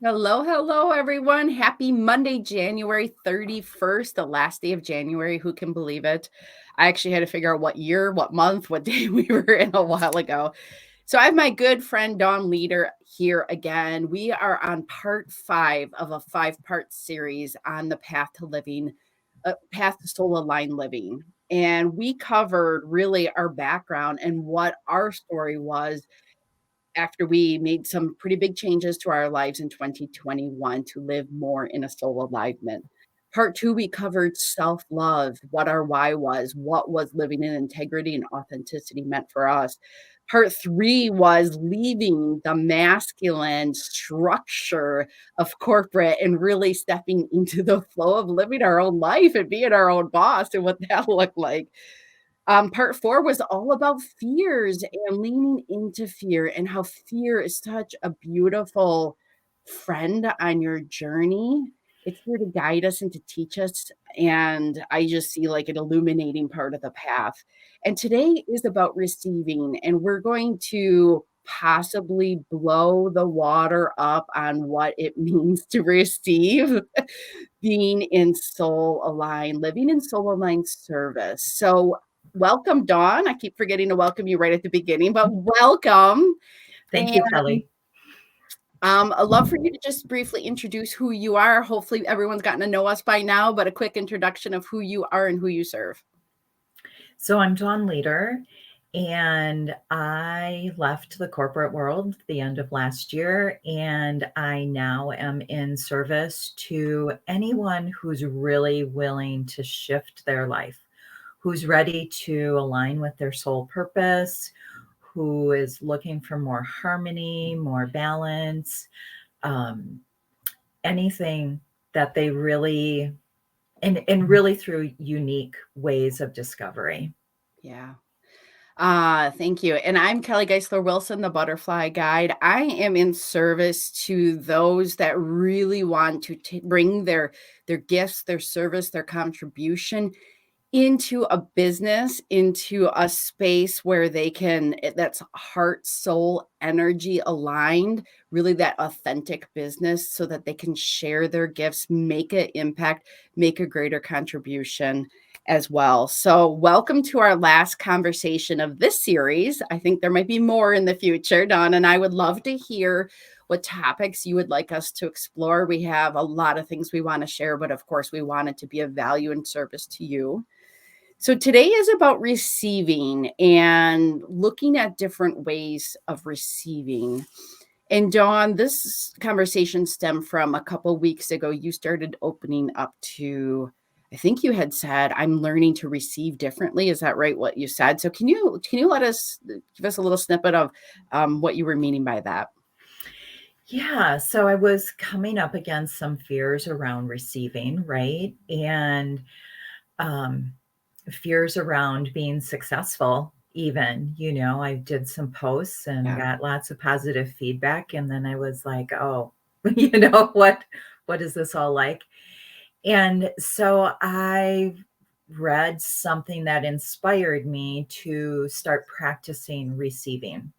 Hello, hello, everyone. Happy Monday, January 31st, the last day of January. Who can believe it? I actually had to figure out what year, what month, what day we were in a while ago. So I have my good friend Dawn Leader here again. We are on part 5 of a 5-part series on the path to living, path to soul aligned living. And we covered really our background and what our story was after we made some pretty big changes to our lives in 2021 to live more in a soul alignment. Part 2, we covered self love, what our why was, what was living in integrity and authenticity meant for us. Part 3 was leaving the masculine structure of corporate and really stepping into the flow of living our own life and being our own boss and what that looked like. Part 4 was all about fears and leaning into fear and how fear is such a beautiful friend on your journey. It's here to guide us and to teach us. And I just see like an illuminating part of the path. And today is about receiving, and we're going to possibly blow the water up on what it means to receive being in soul aligned, living in soul aligned service. So, welcome, Dawn. I keep forgetting to welcome you right at the beginning, but welcome. Thank And you, Kelly. I'd love for you to just briefly introduce who you are. Hopefully, everyone's gotten to know us by now, but a quick introduction of who you are and who you serve. So I'm Dawn Leader, and I left the corporate world at the end of last year, and I now am in service to anyone who's really willing to shift their life, who's ready to align with their soul purpose, who is looking for more harmony, more balance, um, anything that they really and really through unique ways of discovery. Yeah. Thank you. And I'm Kelly Geisler Wilson, the Butterfly Guide. I am in service to those that really want to bring their gifts, their service, their contribution into a business, into a space where they can, that's heart, soul, energy aligned, really that authentic business so that they can share their gifts, make an impact, make a greater contribution as well. So, welcome to our last conversation of this series. I think there might be more in the future, Dawn, and I would love to hear what topics you would like us to explore. We have a lot of things we want to share, but of course, we want it to be of value and service to you. So today is about receiving and looking at different ways of receiving. And Dawn, this conversation stemmed from a couple weeks ago. You started opening up to, I think you had said, I'm learning to receive differently. Is that right? What you said? So can you let us give us a little snippet of what you were meaning by that? Yeah, so I was coming up against some fears around receiving, right? And um, fears around being successful, even. I did some posts and Yeah. got lots of positive feedback. And then I was like, oh, what is this all like? And so I read something that inspired me to start practicing receiving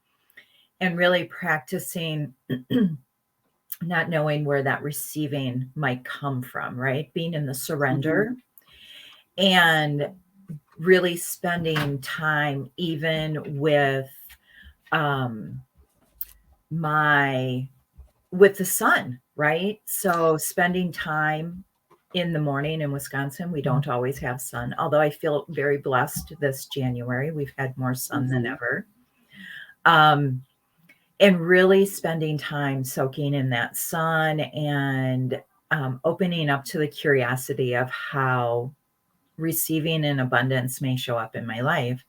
and really practicing not knowing where that receiving might come from, right? Being in the Mhm. surrender and really spending time even um my with the sun, right? So spending time in the morning in Wisconsin, we don't always have sun, although I feel very blessed this January. We've had more sun than Mhm. ever. Um, and really spending time soaking in that sun and opening up to the curiosity of how receiving in abundance may show up in my life.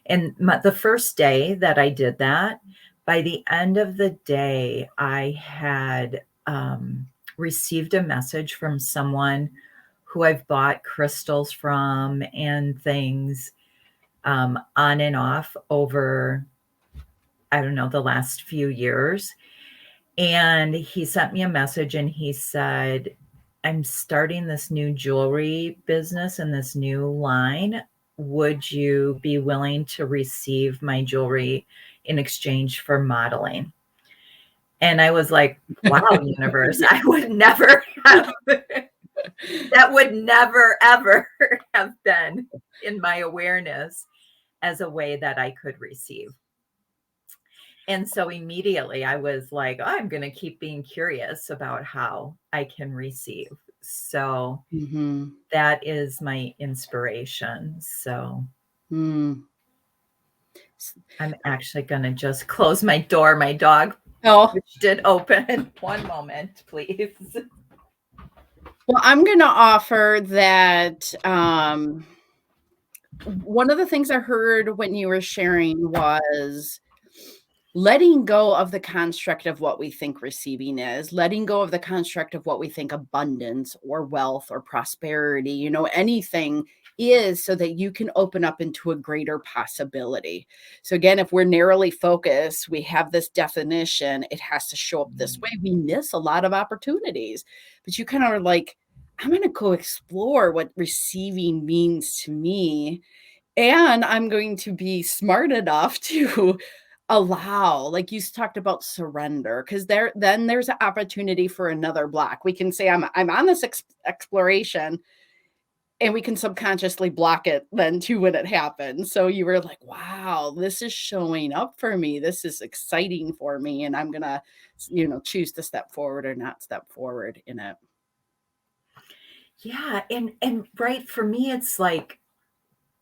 And the first day that I did that, by the end of the day, I had received a message from someone who I've bought crystals from and things on and off over, I don't know, the last few years. And he sent me a message and he said, I'm starting this new jewelry business and this new line. Would you be willing to receive my jewelry in exchange for modeling? And I was like, wow, universe, I would never have, that would never, ever have been in my awareness as a way that I could receive. And so immediately I was like, oh, I'm going to keep being curious about how I can receive. So that is my inspiration. So I'm actually going to just close my door. My dog pushed it open. One moment, please. Well, I'm going to offer that one of the things I heard when you were sharing was letting go of the construct of what we think receiving is, letting go of the construct of what we think abundance or wealth or prosperity, you know, anything is, so that you can open up into a greater possibility. So again, if we're narrowly focused, we have this definition, it has to show up this way. We miss a lot of opportunities, but you kind of are like, I'm going to go explore what receiving means to me. And I'm going to be smart enough to allow, like you talked about surrender, because then there's an opportunity for another block. We can say I'm on this exploration, and we can subconsciously block it then too when it happens. So you were like, wow, this is showing up for me. This is exciting for me. And I'm gonna, choose to step forward or not step forward in it. Yeah. And right, for me, it's like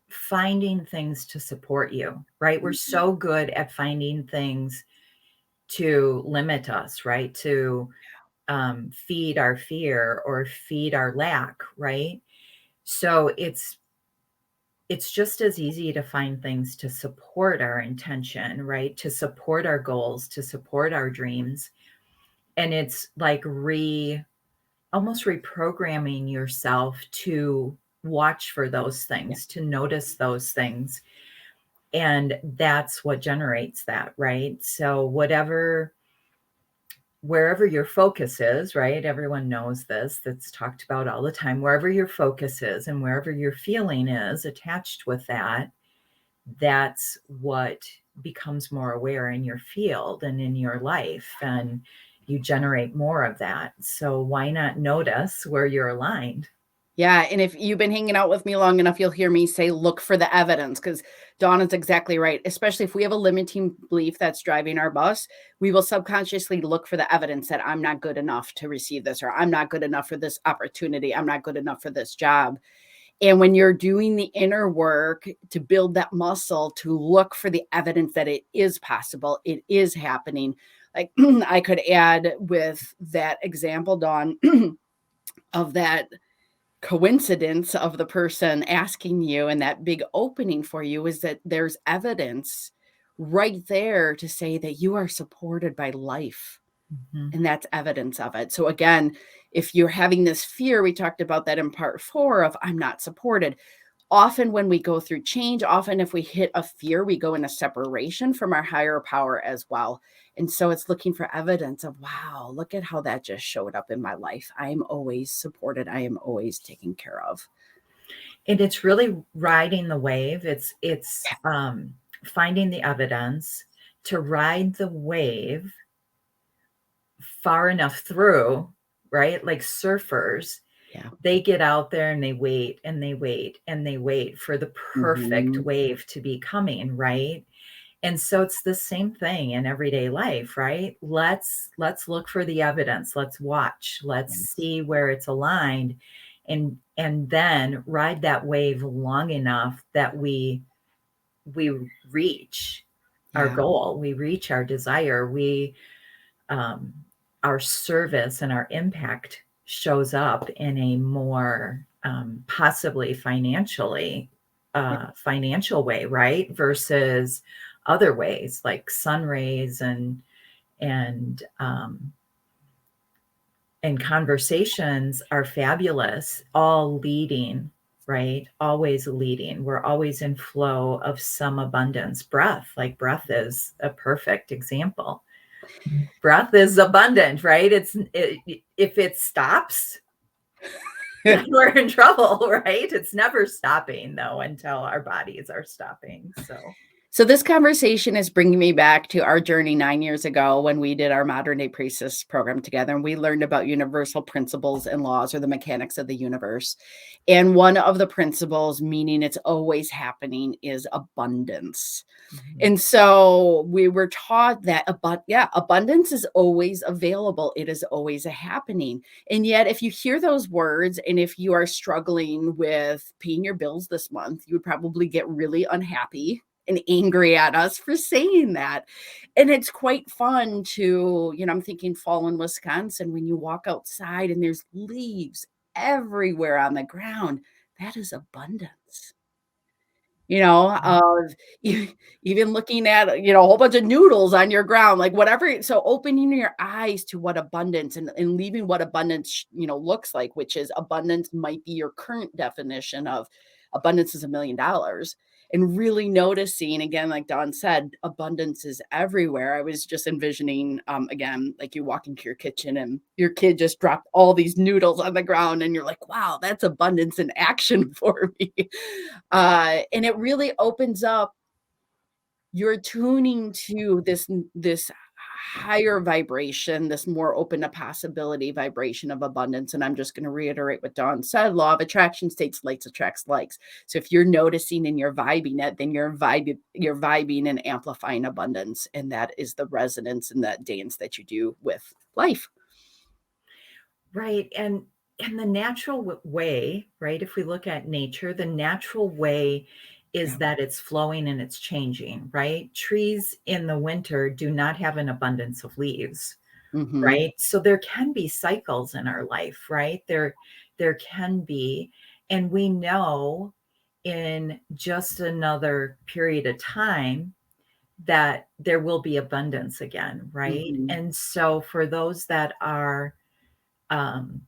finding things to support you, right? We're so good at finding things to limit us, right? To feed our fear or feed our lack, right? So it's just as easy to find things to support our intention, right? To support our goals, to support our dreams. And it's like almost reprogramming yourself to watch for those things, to notice those things. And that's what generates that, right? So wherever your focus is, right? Everyone knows this, that's talked about all the time. Wherever your focus is and wherever your feeling is attached with that, that's what becomes more aware in your field and in your life. And you generate more of that. So why not notice where you're aligned? Yeah, and if you've been hanging out with me long enough, you'll hear me say, look for the evidence, because Dawn is exactly right. Especially if we have a limiting belief that's driving our bus, we will subconsciously look for the evidence that I'm not good enough to receive this, or I'm not good enough for this opportunity. I'm not good enough for this job. And when you're doing the inner work to build that muscle, to look for the evidence that it is possible, it is happening. Like I could add with that example, Dawn, of that coincidence of the person asking you and that big opening for you, is that there's evidence right there to say that you are supported by life. And that's evidence of it. So again, if you're having this fear, we talked about that in part 4 of I'm not supported. Often when we go through change, often if we hit a fear, we go into separation from our higher power as well. And so it's looking for evidence of, wow, look at how that just showed up in my life. I am always supported. I am always taken care of. And it's really riding the wave. It's finding the evidence to ride the wave far enough through, right? Like surfers, they get out there and they wait and they wait and they wait for the perfect wave to be coming, right? And so it's the same thing in everyday life, right? Let's look for the evidence. Let's watch. Let's see where it's aligned, and then ride that wave long enough that we reach our goal, we reach our desire, our service and our impact shows up in a more possibly financial way, right? Versus other ways like sun rays and conversations are fabulous, all leading, right? Always leading. We're always in flow of some abundance. Breath is a perfect example. Breath is abundant, right? If it stops, we're in trouble, right? It's never stopping though until our bodies are stopping. So this conversation is bringing me back to our journey 9 years ago when we did our Modern Day Priestess program together, and we learned about universal principles and laws, or the mechanics of the universe. And one of the principles, meaning it's always happening, is abundance. Mhm. And so we were taught that abundance is always available. It is always a happening. And yet, if you hear those words and if you are struggling with paying your bills this month, you would probably get really unhappy and angry at us for saying that. And it's quite fun to, I'm thinking fall in Wisconsin when you walk outside and there's leaves everywhere on the ground. That is abundance. Of even looking at, a whole bunch of noodles on your ground, like whatever. So opening your eyes to what abundance and leaving what abundance, looks like, which is abundance might be your current definition of abundance is $1,000,000. And really noticing, again, like Dawn said, abundance is everywhere. I was just envisioning, again, like you walk into your kitchen and your kid just dropped all these noodles on the ground, and you're like, wow, that's abundance in action for me. And it really opens up your tuning to this higher vibration, this more open to possibility vibration of abundance. And I'm just going to reiterate what Dawn said: law of attraction states likes attracts likes. So if you're noticing and you're vibing it, then you're vibing and amplifying abundance. And that is the resonance and that dance that you do with life. Right. And the natural way, right? If we look at nature, the natural way is Yeah. that it's flowing and it's changing, right? Trees in the winter do not have an abundance of leaves, Hmm. right? So there can be cycles in our life, right? There can be, and we know in just another period of time that there will be abundance again, right? Hmm. And so for those that are um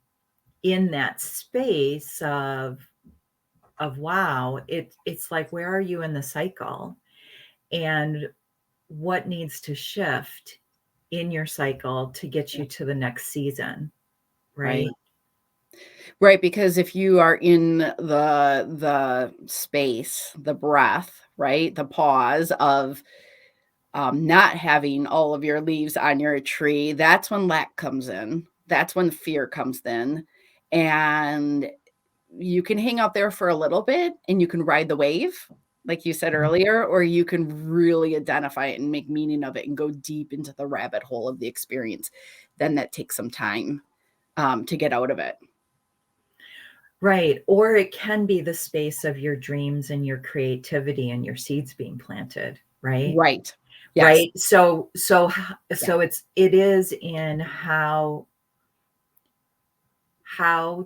in that space of wow, it's like, where are you in the cycle, and what needs to shift in your cycle to get Yeah. you to the next season, Right. right? Right, because if you are in the space, the breath, right, the pause of, not having all of your leaves on your tree, that's when lack comes in. That's when fear comes in, and you can hang out there for a little bit, and you can ride the wave, like you said earlier, or you can really identify it and make meaning of it and go deep into the rabbit hole of the experience. Then that takes some time, to get out of it. Right, or it can be the space of your dreams and your creativity and your seeds being planted, right? Right. Yes. Right? Yeah. So it is in how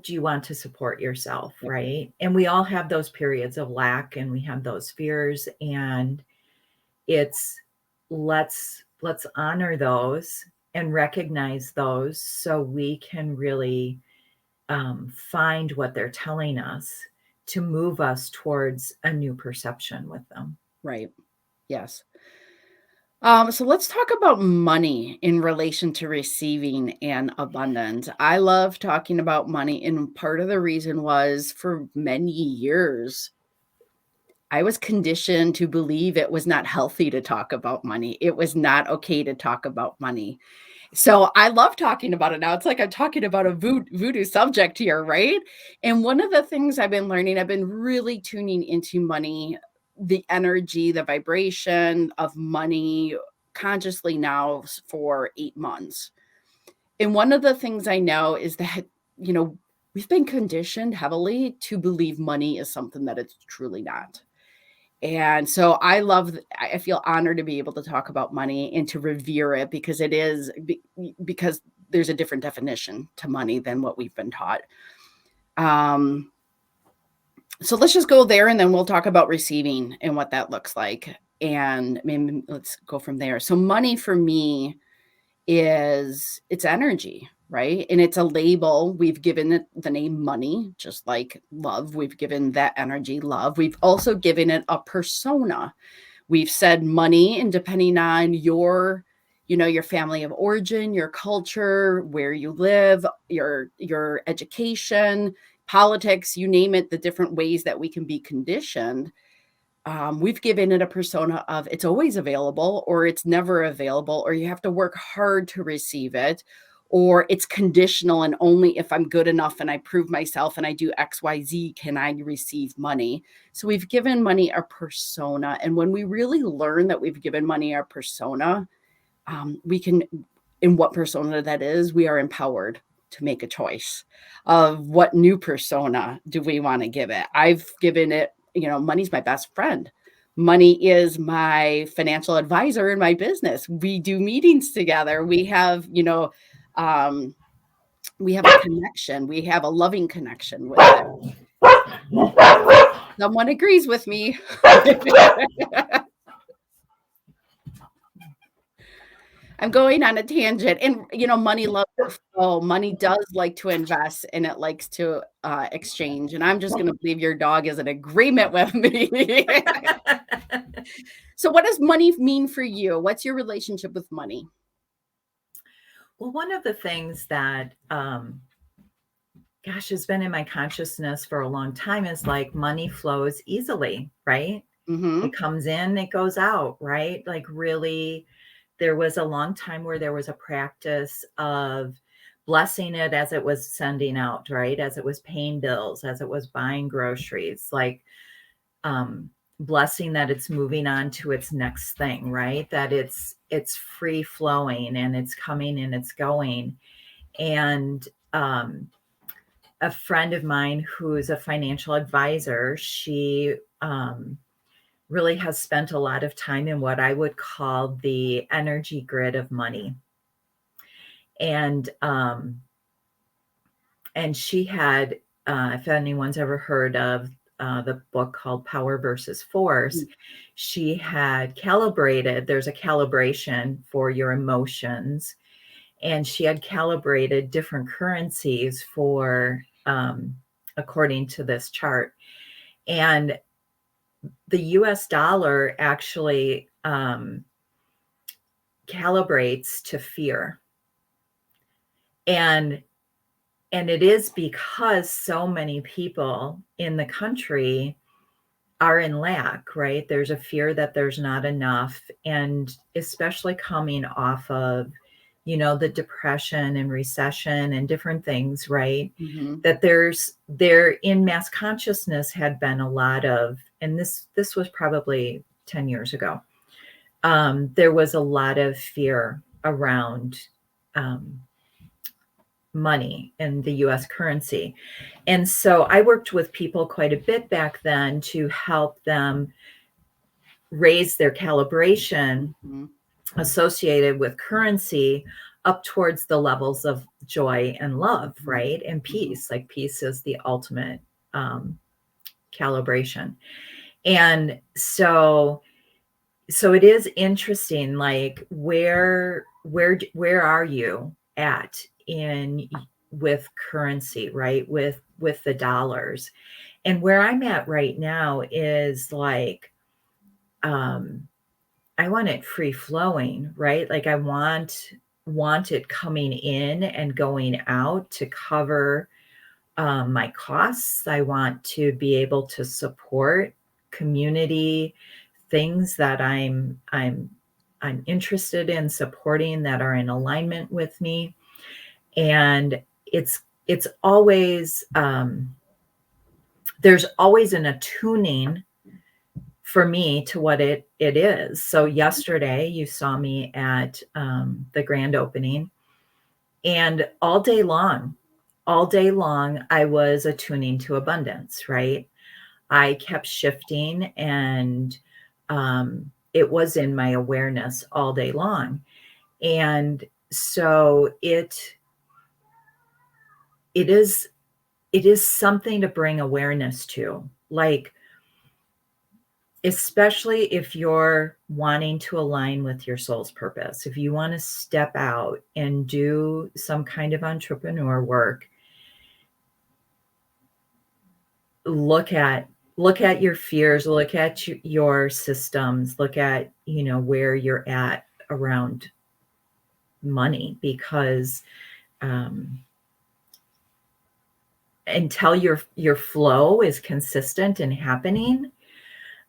do you want to support yourself, Yep. right? And we all have those periods of lack and we have those fears, and it's let's honor those and recognize those so we can really find what they're telling us to move us towards a new perception with them. Right. Yes. So let's talk about money in relation to receiving and abundance. I love talking about money, and part of the reason was for many years, I was conditioned to believe it was not healthy to talk about money. It was not okay to talk about money. So I love talking about it now. It's like I'm talking about a voodoo subject here, right? And one of the things I've been learning, I've been really tuning into money, the energy, the vibration of money consciously now for 8 months. And one of the things I know is that, you know, we've been conditioned heavily to believe money is something that it's truly not. And so I feel honored to be able to talk about money and to revere it because because there's a different definition to money than what we've been taught. Um, so let's just go there and then we'll talk about receiving and what that looks like. And maybe let's go from there. So money for me is it's energy, right? And it's a label. We've given it the name money, just like love. We've given that energy love. We've also given it a persona. We've said money, and depending on your family of origin, your culture, where you live, your education, politics, you name it, the different ways that we can be conditioned. we've given it a persona of it's always available, or it's never available, or you have to work hard to receive it, or it's conditional and only if I'm good enough and I prove myself and I do XYZ can I receive money. So we've given money a persona. And when we really learn that we've given money our persona, we can, in what persona that is, we are empowered to make a choice of what new persona do we want to give it. I've given it, money's my best friend. Money is my financial advisor in my business. We do meetings together. Um, we have a connection. We have a loving connection with it. Someone agrees with me. I'm going on a tangent, and money loves to flow. Money does like to invest, and it likes to exchange. And I'm just going to believe your dog is in agreement with me. So, what does money mean for you? What's your relationship with money? Well, one of the things that, has been in my consciousness for a long time is like money flows easily, right? Mm-hmm. It comes in, it goes out, right? Like really, there was a long time where there was a practice of blessing it as it was sending out, right? As it was paying bills, as it was buying groceries, like blessing that it's moving on to its next thing, right? That it's free flowing and it's coming and it's going. And a friend of mine who is a financial advisor, she really has spent a lot of time in what I would call the energy grid of money. And she had, if anyone's ever heard of the book called Power versus Force, Mm-hmm. she had calibrated, there's a calibration for your emotions. And she had calibrated different currencies for, according to this chart. And the US dollar actually calibrates to fear. And it is because so many people in the country are in lack, right? There's a fear that there's not enough. And especially coming off of, the depression and recession and different things, right? Mm-hmm. That there in mass consciousness had been a lot of, and this was probably 10 years ago. There was a lot of fear around money and the US currency. And so I worked with people quite a bit back then to help them raise their calibration Mm-hmm. associated with currency up towards the levels of joy and love, Mm-hmm. right? And peace. Like peace is the ultimate calibration. And so it is interesting, like where are you at in with currency, right? With the dollars. And where I'm at right now is like, I want it free flowing, right? Like I want it coming in and going out to cover my costs. I want to be able to support community things that I'm interested in supporting that are in alignment with me. And it's always there's always an attuning for me to what it is. So yesterday you saw me at the grand opening, and all day long I was attuning to abundance, right? I kept shifting, and it was in my awareness all day long. And so it is something to bring awareness to, like, especially if you're wanting to align with your soul's purpose. If you want to step out and do some kind of entrepreneur work, look at your fears, look at your systems, look at, where you're at around money, because until your flow is consistent and happening,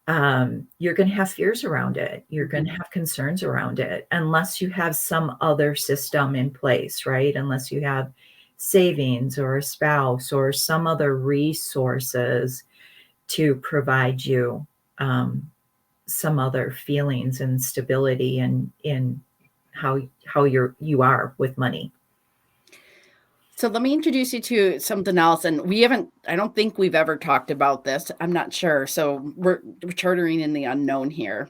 you're going to have fears around it. You're going to Mhm. have concerns around it, unless you have some other system in place, right? Unless you have savings or a spouse or some other resources to provide you some other feelings and stability in how you are with money. So let me introduce you to something else, and I don't think we've ever talked about this. I'm not sure. So we're chartering in the unknown here.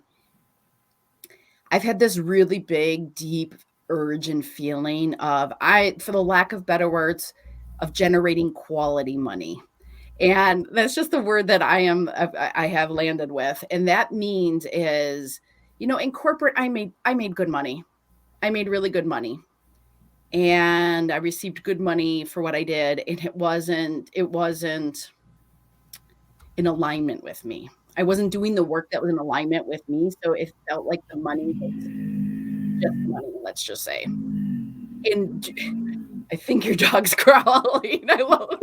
I've had this really big, deep urge and feeling of for the lack of better words, of generating quality money. And that's just the word that I have landed with. And that means is, in corporate, I made good money. I made really good money. And I received good money for what I did, and it wasn't in alignment with me. I wasn't doing the work that was in alignment with me, so it felt like the money was just money, let's just say. And I think your dog's growling. I love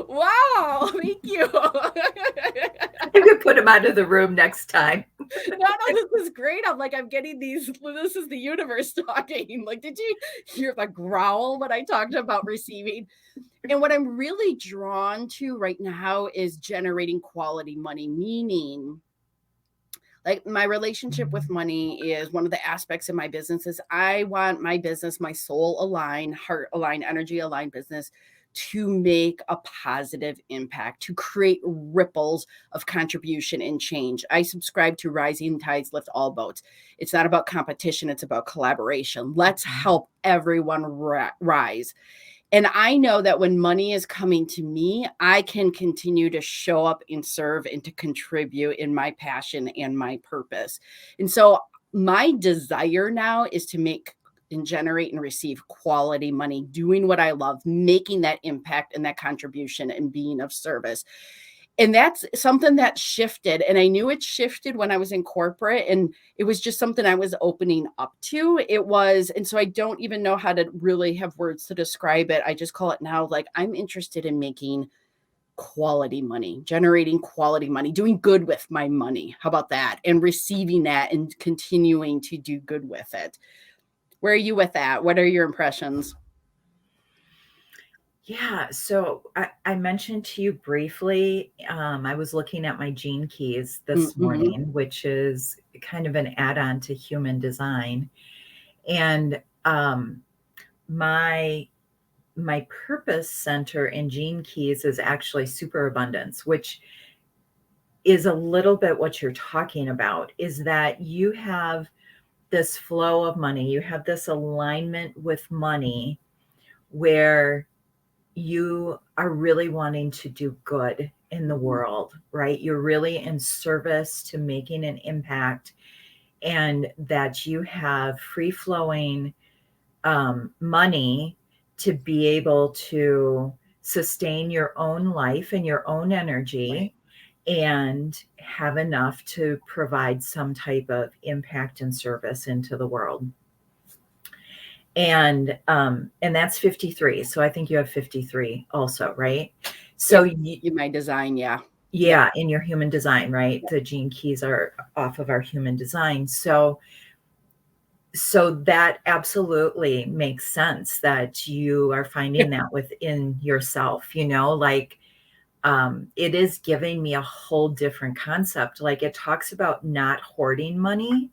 Wow, thank you. I'm gonna put him out of the room next time. No, this is great. I'm getting this is the universe talking. Like, did you hear the growl when I talked about receiving? And what I'm really drawn to right now is generating quality money, meaning like my relationship with money is one of the aspects of my business is I want my business, my soul aligned, heart aligned, energy aligned business to make a positive impact, to create ripples of contribution and change. I subscribe to rising tides lift all boats. It's not about competition, it's about collaboration. Let's help everyone rise. And I know that when money is coming to me, I can continue to show up and serve and to contribute in my passion and my purpose. And so my desire now is to make and generate and receive quality money, doing what I love, making that impact and that contribution and being of service. And that's something that shifted, and I knew it shifted when I was in corporate, and it was just something I was opening up to. And so I don't even know how to really have words to describe it. I just call it now, like, I'm interested in making quality money, generating quality money, doing good with my money. How about that? And receiving that and continuing to do good with it. Where are you with that? What are your impressions? Yeah, so I mentioned to you briefly, I was looking at my gene keys this Mhm. morning, which is kind of an add-on to human design. And my my purpose center in gene keys is actually superabundance, which is a little bit what you're talking about, is that you have this flow of money, you have this alignment with money where you are really wanting to do good in the Mhm. world, right? You're really in service to making an impact, and that you have free flowing money to be able to sustain your own life and your own Right. energy and have enough to provide some type of impact and service into the world. And that's 53. So I think you have 53 also, right? So Yep. You my design, yeah. Yep. yeah, in your human design, right? Yep. The gene keys are off of our human design. So that absolutely makes sense that you are finding that within yourself, like it is giving me a whole different concept. Like it talks about not hoarding money,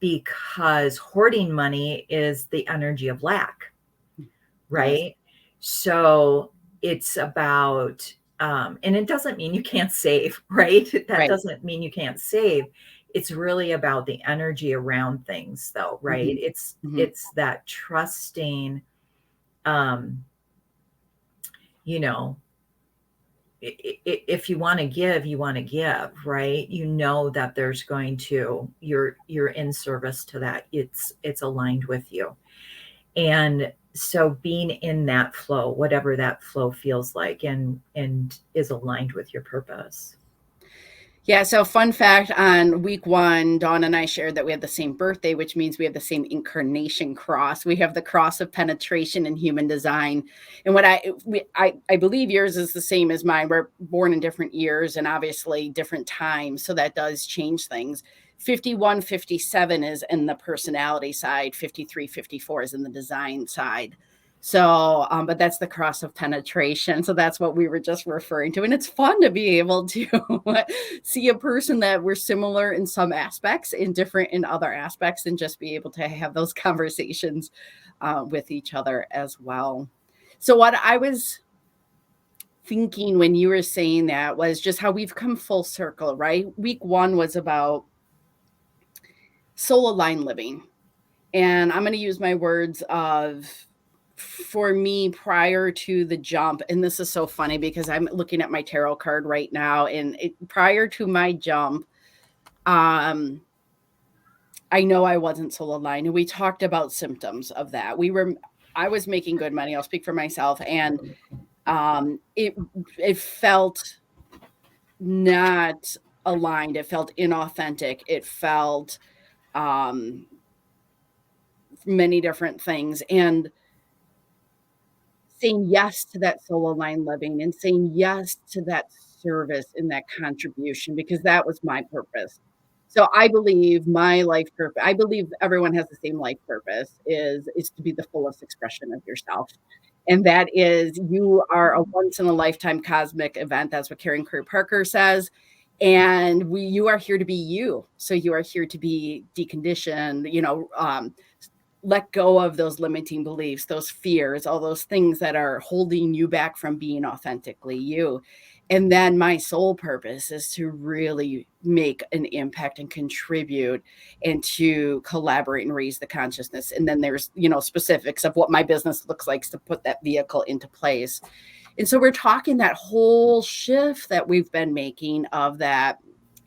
because hoarding money is the energy of lack, Yes. right? So it's about, and it doesn't mean you can't save, right? That Right. doesn't mean you can't save. It's really about the energy around things, though, right? Mhm. Mhm. It's that trusting, um, you know, if you want to give, you want to give, right? You know that there's going to you're in service to that. It's aligned with you. And so being in that flow, whatever that flow feels like, and is aligned with your purpose. Yeah, so fun fact on week 1, Dawn and I shared that we had the same birthday, which means we have the same incarnation cross. We have the cross of penetration in human design. And what I believe yours is the same as mine. We're born in different years and obviously different times, so that does change things. 51, 57 is in the personality side, 53, 54 is in the design side. So, but that's the cross of penetration. So that's what we were just referring to. And it's fun to be able to see a person that we're similar in some aspects and different in other aspects, and just be able to have those conversations with each other as well. So, what I was thinking when you were saying that was just how we've come full circle, right? Week 1 was about soul aligned living. And I'm going to use my words of, for me, prior to the jump, and this is so funny because I'm looking at my tarot card right now, and prior to my jump, um, I know I wasn't soul aligned, and we talked about symptoms of that. I was making good money. I'll speak for myself, and it felt not aligned. It felt inauthentic. It felt um, many different things, and saying yes to that soul aligned living and saying yes to that service and that contribution, because that was my purpose. So I believe my life purpose, I believe everyone has the same life purpose, is to be the fullest expression of yourself. And that is, you are a once in a lifetime cosmic event. That's what Karen Curry Parker says. And you are here to be you. So you are here to be deconditioned, let go of those limiting beliefs, those fears, all those things that are holding you back from being authentically you. And then my sole purpose is to really make an impact and contribute and to collaborate and raise the consciousness. And then there's, specifics of what my business looks like to put that vehicle into place. And so we're talking that whole shift that we've been making of that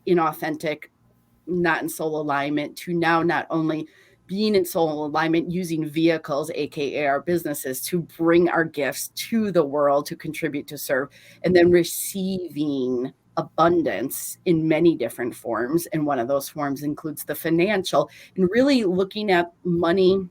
inauthentic, not in soul alignment, to now not only being in soul alignment, using vehicles, aka our businesses, to bring our gifts to the world, to contribute, to serve, and then receiving abundance in many different forms. And one of those forms includes the financial, and really looking at money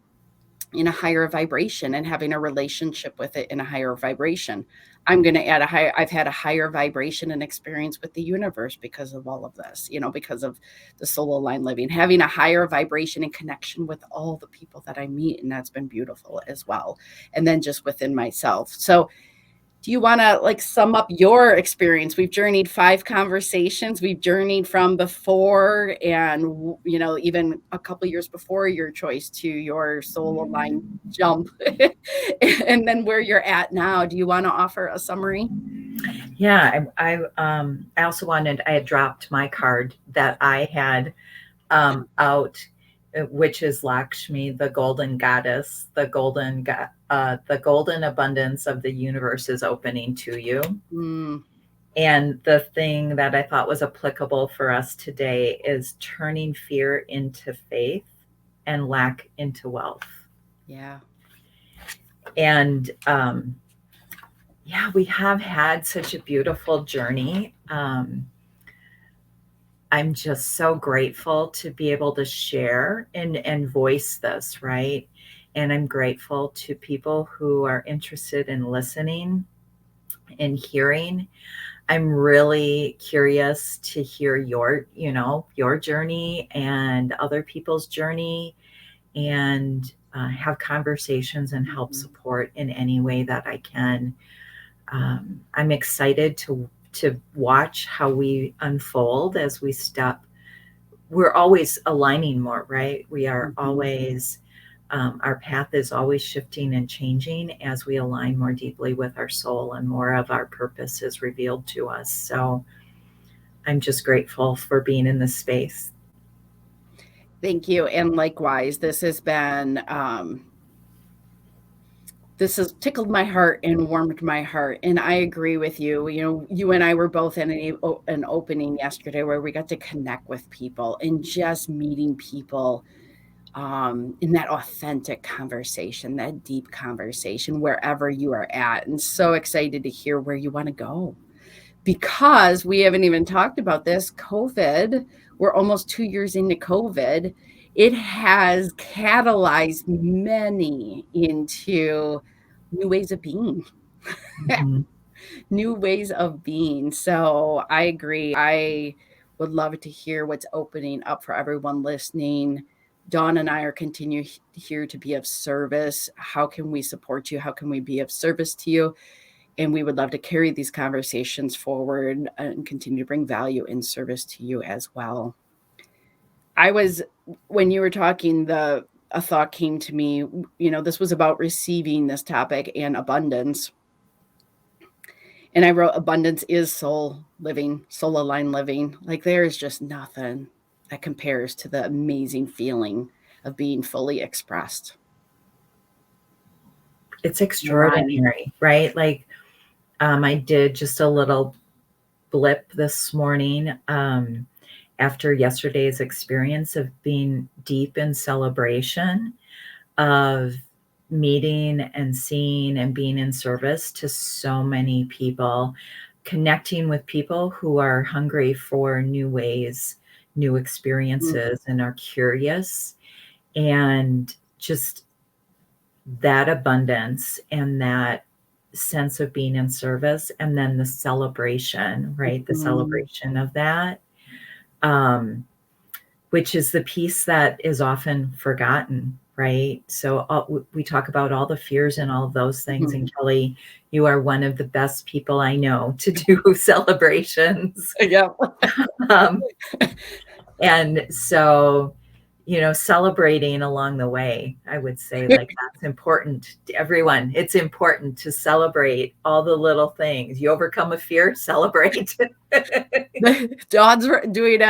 in a higher vibration and having a relationship with it in a higher vibration. I'm going to add I've had a higher vibration and experience with the universe because of all of this, because of the soul aligned living, having a higher vibration and connection with all the people that I meet. And that's been beautiful as well. And then just within myself. So, do you want to sum up your experience? We've journeyed 5 conversations. We've journeyed from before and, even a couple years before your choice to your soul aligned jump and then where you're at now. Do you want to offer a summary? Yeah, I also I had dropped my card that I had out, which is Lakshmi, the golden goddess, the golden abundance of the universe is opening to you. Mm. And the thing that I thought was applicable for us today is turning fear into faith and lack into wealth. Yeah. And yeah, we have had such a beautiful journey. I'm just so grateful to be able to share and voice this, right? And I'm grateful to people who are interested in listening and hearing. I'm really curious to hear your journey and other people's journey, and have conversations and help support in any way that I can. I'm excited to watch how we unfold as we step. We're always aligning more, right? We are always, our path is always shifting and changing as we align more deeply with our soul and more of our purpose is revealed to us. So I'm just grateful for being in this space. Thank you. And likewise, this has tickled my heart and warmed my heart. And I agree with you. You and I were both in an opening yesterday where we got to connect with people and just meeting people in that authentic conversation, that deep conversation, wherever you are at. And so excited to hear where you want to go, because we haven't even talked about this, COVID, we're almost 2 years into COVID. It has catalyzed many into new ways of being. Mhm. New ways of being. So I agree. I would love to hear what's opening up for everyone listening. Dawn and I are continue here to be of service. How can we support you? How can we be of service to you? And we would love to carry these conversations forward and continue to bring value and service to you as well. When you were talking, a thought came to me, this was about receiving this topic and abundance. And I wrote, abundance is soul living, soul aligned living. Like there's just nothing that compares to the amazing feeling of being fully expressed. It's extraordinary, right? Like, I did just a little blip this morning after yesterday's experience of being deep in celebration of meeting and seeing and being in service to so many people, connecting with people who are hungry for new ways, new experiences, and are curious. And just that abundance and that sense of being in service, and then the celebration, right? The celebration of that, which is the piece that is often forgotten, right? So we talk about all the fears and all of those things. And Kelly, you are one of the best people I know to do celebrations. Yeah. And so, celebrating along the way, I would say, like, that's important to everyone. It's important to celebrate all the little things. You overcome a fear, celebrate. Dawn's doing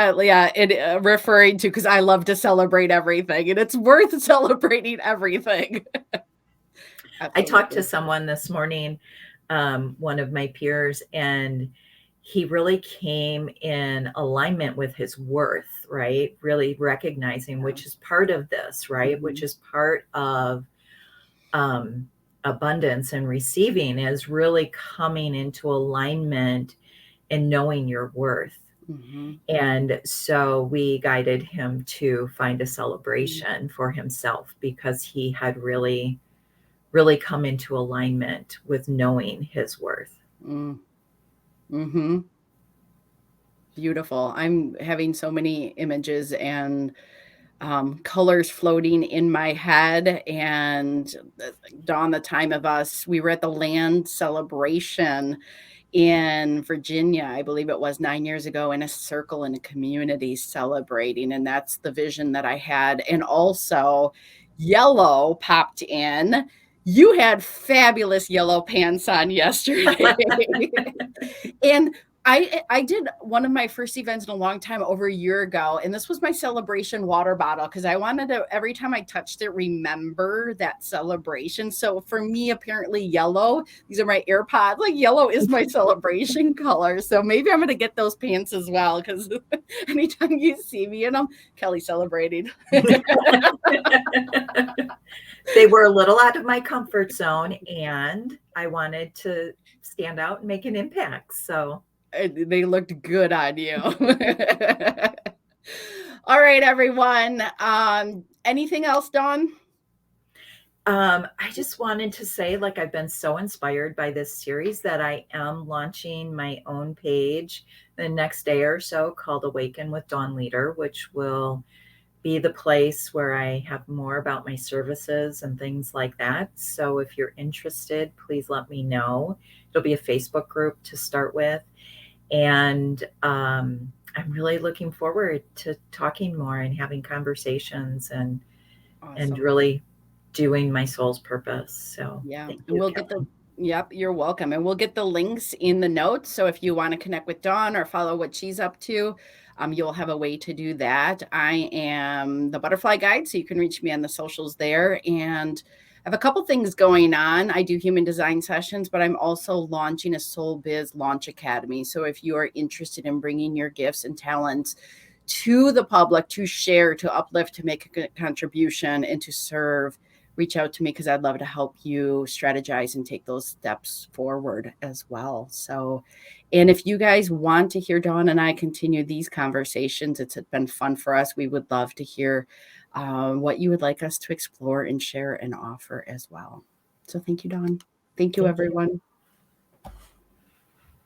referring to, because I love to celebrate everything, and it's worth celebrating everything. I talked to someone this morning, one of my peers, and he really came in alignment with his worth, right? Really recognizing, which is part of this, right? Which is part of abundance and receiving, is really coming into alignment and knowing your worth. And so we guided him to find a celebration for himself, because he had really come into alignment with knowing his worth. Beautiful. I'm having so many images and colors floating in my head. And Dawn, the time of us, we were at the land celebration in Virginia, I believe it was 9 years ago, in a circle in a community celebrating. And that's the vision that I had. And also, yellow popped in. You had fabulous yellow pants on yesterday. And I did one of my first events in a long time, over a year ago, and this was my celebration water bottle, because I wanted to, every time I touched it, remember that celebration. So for me, apparently yellow, these are my AirPods, like yellow is my celebration color. So maybe I'm going to get those pants as well, because anytime you see me in them, Kelly celebrating. They were a little out of my comfort zone, and I wanted to stand out and make an impact. So they looked good on you. All right, everyone. Anything else, Dawn? I just wanted to say, like, I've been so inspired by this series that I am launching my own page the next day or so, called Awaken with Dawn Leader, which will be the place where I have more about my services and things like that. So if you're interested, please let me know. It'll be a Facebook group to start with. And I'm really looking forward to talking more and having conversations and really doing my soul's purpose. So yeah, thank and you, we'll Kelly. get yep, you're welcome. And we'll get the links in the notes. So if you want to connect with Dawn or follow what she's up to, you'll have a way to do that. I am the Butterfly Guide, so you can reach me on the socials there. And I have a couple things going on. I do human design sessions, but I'm also launching a Soul Biz Launch Academy. So if you are interested in bringing your gifts and talents to the public, to share, to uplift, to make a contribution, and to serve, reach out to me because I'd love to help you strategize and take those steps forward as well. So, and if you guys want to hear Dawn and I continue these conversations, it's been fun for us. We would love to hear what you would like us to explore and share and offer as well. So thank you, Dawn. Thank you, Thank you. everyone.